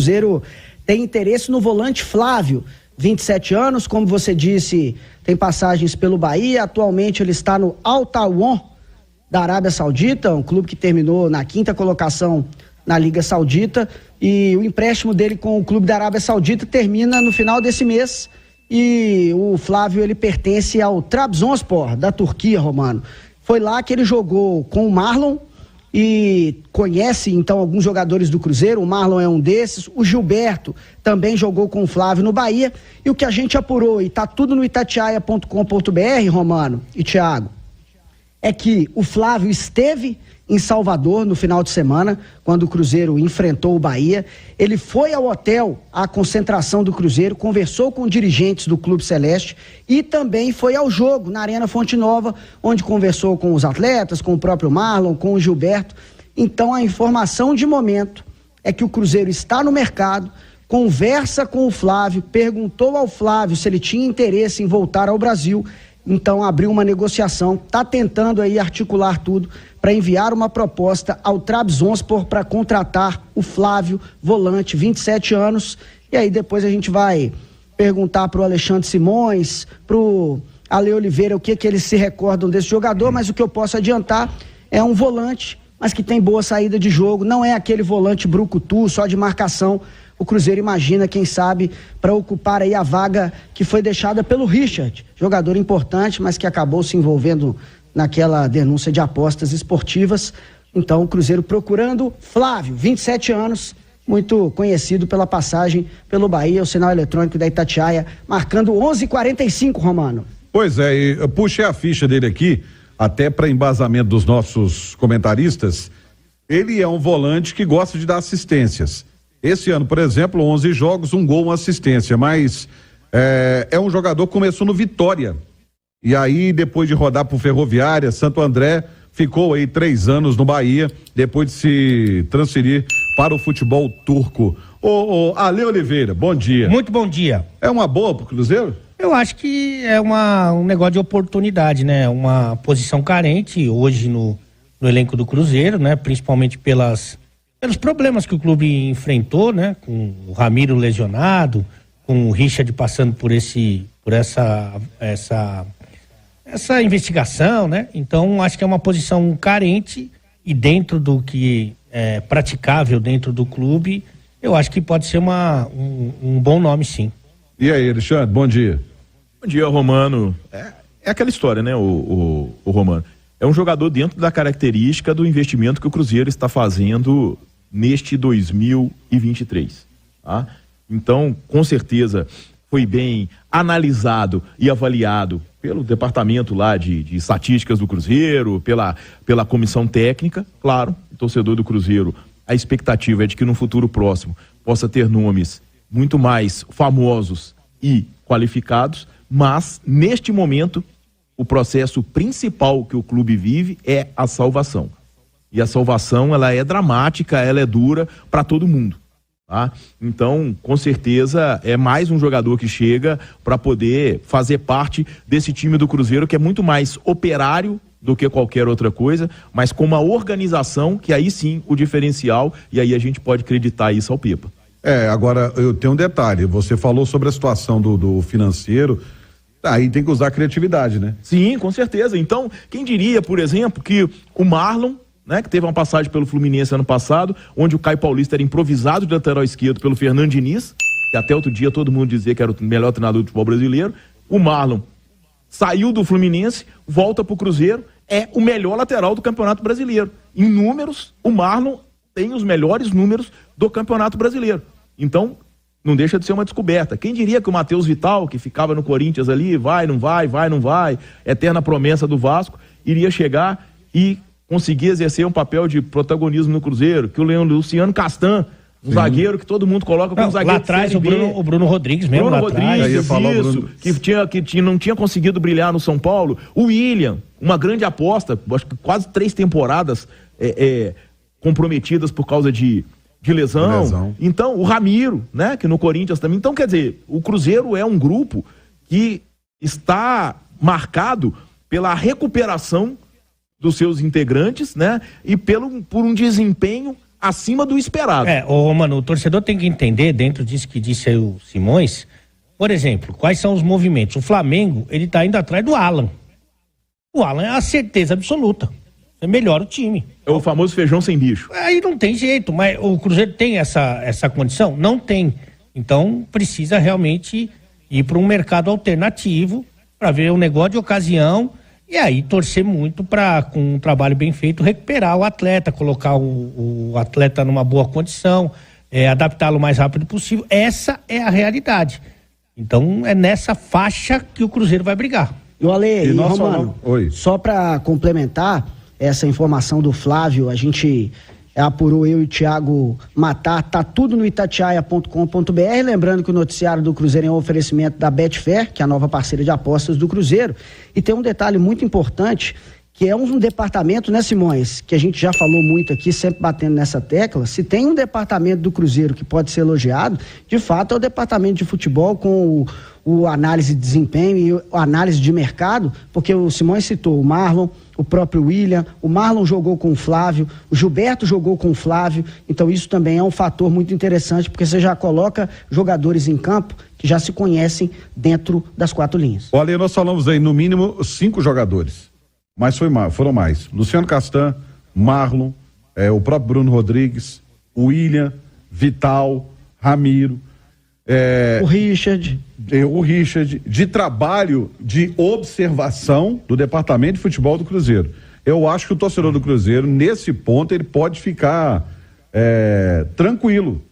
Cruzeiro tem interesse no volante Flávio, 27 anos, como você disse, tem passagens pelo Bahia, atualmente ele está no Al Tawon da Arábia Saudita, um clube que terminou na 5ª colocação na Liga Saudita, e o empréstimo dele com o clube da Arábia Saudita termina no final desse mês, e o Flávio ele pertence ao Trabzonspor da Turquia, Romano. Foi lá que ele jogou com o Marlon e conhece então alguns jogadores do Cruzeiro. O Marlon é um desses, o Gilberto também jogou com o Flávio no Bahia, e o que a gente apurou, e tá tudo no itatiaia.com.br, Romano e Thiago, é que o Flávio esteve em Salvador no final de semana, quando o Cruzeiro enfrentou o Bahia. Ele foi ao hotel, à concentração do Cruzeiro, conversou com dirigentes do Clube Celeste e também foi ao jogo na Arena Fonte Nova, onde conversou com os atletas, com o próprio Marlon, com o Gilberto. Então a informação de momento é que o Cruzeiro está no mercado, conversa com o Flávio, perguntou ao Flávio se ele tinha interesse em voltar ao Brasil. Então abriu uma negociação, está tentando aí articular tudo para enviar uma proposta ao Trabzonspor para contratar o Flávio, volante, 27 anos. E aí depois a gente vai perguntar para o Alexandre Simões, para o Ale Oliveira o que eles se recordam desse jogador, mas o que eu posso adiantar é um volante, mas que tem boa saída de jogo, não é aquele volante brucutu, só de marcação. O Cruzeiro imagina, quem sabe, para ocupar aí a vaga que foi deixada pelo Richard, jogador importante, mas que acabou se envolvendo naquela denúncia de apostas esportivas. Então o Cruzeiro procurando Flávio, 27 anos, muito conhecido pela passagem pelo Bahia, o sinal eletrônico da Itatiaia, marcando 11h45, Romano. Pois é, eu puxei a ficha dele aqui, até para embasamento dos nossos comentaristas. Ele é um volante que gosta de dar assistências. Esse ano, por exemplo, 11 jogos, 1 gol, 1 assistência, mas é um jogador que começou no Vitória, e aí depois de rodar por Ferroviária, Santo André, ficou aí 3 anos no Bahia, depois de se transferir para o futebol turco. Ô Ale Oliveira, bom dia. Muito bom dia. É uma boa pro Cruzeiro? Eu acho que é um negócio de oportunidade, né? Uma posição carente hoje no elenco do Cruzeiro, né? Principalmente pelos problemas que o clube enfrentou, né? Com o Ramiro lesionado, com o Richard passando por essa investigação, né? Então acho que é uma posição carente, e dentro do que é praticável dentro do clube, eu acho que pode ser um bom nome, sim. E aí, Alexandre, bom dia. Bom dia, Romano. É aquela história, né, o Romano? É um jogador dentro da característica do investimento que o Cruzeiro está fazendo neste 2023, tá? Então, com certeza, foi bem analisado e avaliado pelo departamento lá de estatísticas do Cruzeiro, pela comissão técnica. Claro, o torcedor do Cruzeiro, a expectativa é de que no futuro próximo possa ter nomes muito mais famosos e qualificados, mas neste momento o processo principal que o clube vive é a salvação. E a salvação, ela é dramática, ela é dura para todo mundo, tá? Então, com certeza, é mais um jogador que chega para poder fazer parte desse time do Cruzeiro, que é muito mais operário do que qualquer outra coisa, mas com uma organização que aí sim o diferencial, e aí a gente pode acreditar isso ao Pepa. Agora eu tenho um detalhe, você falou sobre a situação do financeiro, aí tem que usar a criatividade, né? Sim, com certeza. Então, quem diria, por exemplo, que o Marlon, né, que teve uma passagem pelo Fluminense ano passado, onde o Caio Paulista era improvisado de lateral esquerdo pelo Fernando Diniz, que até outro dia todo mundo dizia que era o melhor treinador do futebol brasileiro. O Marlon saiu do Fluminense, volta pro Cruzeiro, é o melhor lateral do Campeonato Brasileiro. Em números, o Marlon tem os melhores números do Campeonato Brasileiro. Então, não deixa de ser uma descoberta. Quem diria que o Matheus Vital, que ficava no Corinthians ali, vai, não vai, eterna promessa do Vasco, iria chegar e conseguir exercer um papel de protagonismo no Cruzeiro, que o Luciano Castan, um zagueiro que todo mundo coloca como zagueiro. Lá atrás o Bruno Rodrigues mesmo. Bruno Rodrigues, que não tinha conseguido brilhar no São Paulo. O William, uma grande aposta, acho que quase 3 temporadas comprometidas por causa de lesão. Então, o Ramiro, né, que no Corinthians também. Então, quer dizer, o Cruzeiro é um grupo que está marcado pela recuperação dos seus integrantes, né, e por um desempenho acima do esperado. Mano, o torcedor tem que entender, dentro disso que disse aí o Simões, por exemplo, quais são os movimentos. O Flamengo, ele tá indo atrás do Alan. O Alan é a certeza absoluta. Você melhora o time. É o famoso feijão sem bicho. Aí não tem jeito, mas o Cruzeiro tem essa condição? Não tem. Então precisa realmente ir para um mercado alternativo para ver um negócio de ocasião e aí torcer muito para, com um trabalho bem feito, recuperar o atleta, colocar o atleta numa boa condição, adaptá-lo o mais rápido possível. Essa é a realidade. Então é nessa faixa que o Cruzeiro vai brigar. E o Ale, Romano, só para complementar essa informação do Flávio, a gente apurou, eu e o Thiago Matar, tá tudo no itatiaia.com.br, lembrando que o noticiário do Cruzeiro é um oferecimento da Betfair, que é a nova parceira de apostas do Cruzeiro, e tem um detalhe muito importante, que é um departamento, né, Simões, que a gente já falou muito aqui, sempre batendo nessa tecla. Se tem um departamento do Cruzeiro que pode ser elogiado, de fato é o departamento de futebol com o análise de desempenho e a análise de mercado, porque o Simões citou o Marlon, o próprio William, o Marlon jogou com o Flávio, o Gilberto jogou com o Flávio, então isso também é um fator muito interessante, porque você já coloca jogadores em campo que já se conhecem dentro das 4 linhas. Olha, nós falamos aí no mínimo 5 jogadores, mas foram mais. Luciano Castan, Marlon, o próprio Bruno Rodrigues, o William, Vital, Ramiro, o Richard, de trabalho de observação do departamento de futebol do Cruzeiro. Eu acho que o torcedor do Cruzeiro, nesse ponto, ele pode ficar tranquilo,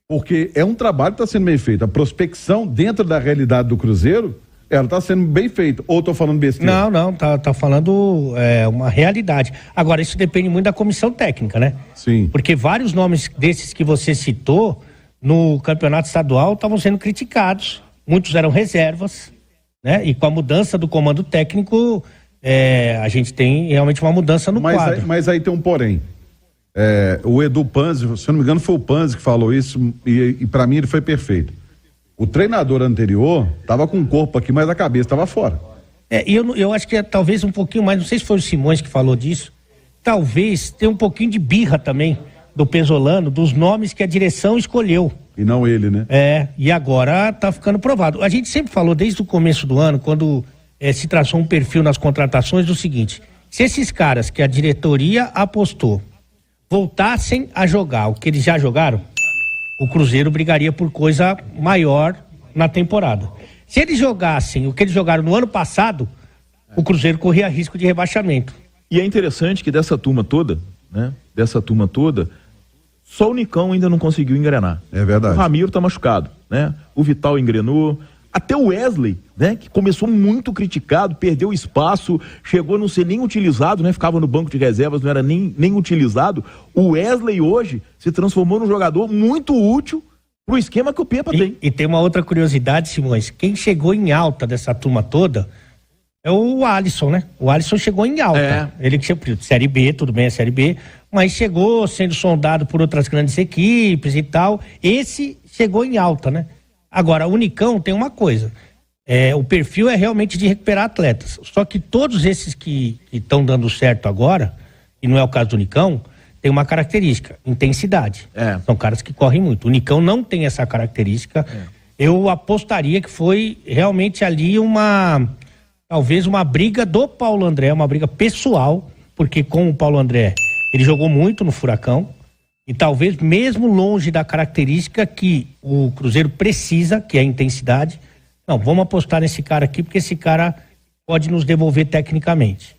porque é um trabalho que está sendo bem feito. A prospecção dentro da realidade do Cruzeiro, ela está sendo bem feita. Ou estou falando besteira? Não, tá falando uma realidade. Agora, isso depende muito da comissão técnica, né? Sim. Porque vários nomes desses que você citou no campeonato estadual estavam sendo criticados, muitos eram reservas, né? E com a mudança do comando técnico, a gente tem realmente uma mudança no quadro. Mas aí tem um porém. O Edu Panzi, se eu não me engano foi o Panzi que falou isso, e para mim ele foi perfeito. O treinador anterior estava com o corpo aqui, mas a cabeça estava fora. Eu acho que talvez um pouquinho mais, não sei se foi o Simões que falou disso, talvez tenha um pouquinho de birra também do Pesolano, dos nomes que a direção escolheu. E não ele, né? E agora tá ficando provado. A gente sempre falou desde o começo do ano, quando se traçou um perfil nas contratações, do seguinte: se esses caras que a diretoria apostou voltassem a jogar o que eles já jogaram, o Cruzeiro brigaria por coisa maior na temporada. Se eles jogassem o que eles jogaram no ano passado, o Cruzeiro corria risco de rebaixamento. E é interessante que dessa turma toda, só o Nicão ainda não conseguiu engrenar. É verdade. O Ramiro tá machucado, né? O Vital engrenou. Até o Wesley, né? Que começou muito criticado, perdeu espaço, chegou a não ser nem utilizado, né? Ficava no banco de reservas, não era nem utilizado. O Wesley hoje se transformou num jogador muito útil pro esquema que o Pepa tem. E tem uma outra curiosidade, Simões. Quem chegou em alta dessa turma toda é o Alisson, né? O Alisson chegou em alta. Ele que chegou, Série B, tudo bem, é Série B, mas chegou sendo sondado por outras grandes equipes e tal. Esse chegou em alta, né? Agora, o Nicão tem uma coisa, o perfil é realmente de recuperar atletas, só que todos esses que estão dando certo agora, e não é o caso do Nicão, tem uma característica, intensidade. São caras que correm muito. O Nicão não tem essa característica. Eu apostaria que foi realmente ali talvez uma briga do Paulo André, uma briga pessoal, porque com o Paulo André, ele jogou muito no Furacão, e talvez mesmo longe da característica que o Cruzeiro precisa, que é a intensidade, não, vamos apostar nesse cara aqui, porque esse cara pode nos devolver tecnicamente.